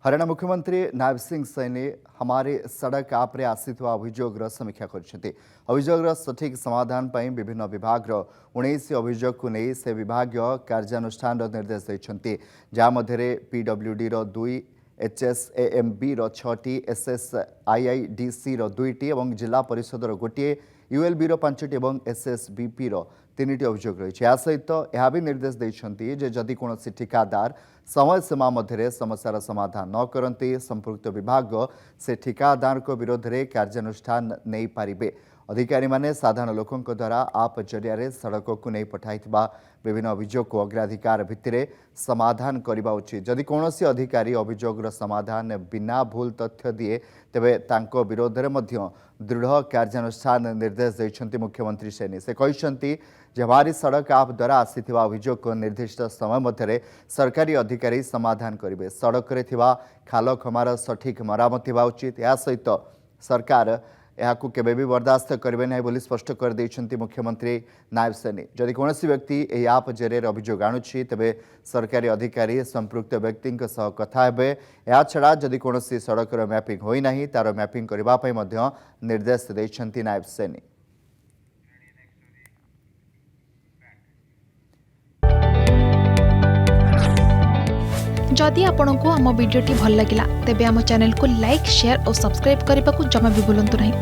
हरियाणा मुख्यमंत्री नायब सिंह सैनी हमारे सड़क आप रे आसीथिबा अभियोगर समीक्षा करछथि। अभियोगर सठिक समाधान पई विभिन्न विभाग 19 अभियोग को नहीं से विभाग कार्यानुष्ठान निर्देश दैछन्ति। जा मध्यरे पीडब्ल्यूडी 2 एचएसएएमबी 6टी एसएसआईआईडीसी 2टी और जिला परिषद गोटे यूएलबी 5टी और एसएसबीपी 3टी अभियोग रही। या सहित यह भी निर्देश देते जदि कौन ठिकादार समय सीमा मध्य समस्यार समाधान न करती संपुक्त विभाग से ठिकादार विरोध में कार्यानुष्ठान नहीं पारे। अधिकारी माने साधारण लोकों द्वारा आप जरिया सड़क को नहीं पठाई विभिन्न अभियोग को अग्राधिकार भित्तिरे समाधान करने उचित। जदि कौन अधिकारी अभियोगर समाधान बिना भूल तथ्य दिए तेबे तांको विरोध में दृढ़ कार्यानुष्ठान निर्देश देते मुख्यमंत्री सैनी। से कहते हमारी सड़क आप द्वारा आसीथिबा अभियोग को निर्दिष्ट समय मध्य सरकारी अधिकारी समाधान करेंगे। सड़क रे थिबा खाल खमार सठिक मरामत होगा उचित। या सहित सरकार यह केबे भी बर्दाश्त करेंगे नहीं बोली स्पष्ट कर देछन्ति मुख्यमंत्री नायब सैनी। जदि कौन व्यक्ति यह आप जरिए अभियोग आणुछि तेबे सरकारी अधिकारी संपृक्त व्यक्ति सह कथा हेबे। या छड़ा जदि कौन सड़क मैपिंग होई नाही तार मैपिंग करबा पई मध्य निर्देश देछन्ति नायब सैनी। जदि आपंक आम भिडी भल लगा तेब आम चैनल को लाइक शेयर और सब्सक्राइब करने को जमा भी भूलु नहीं।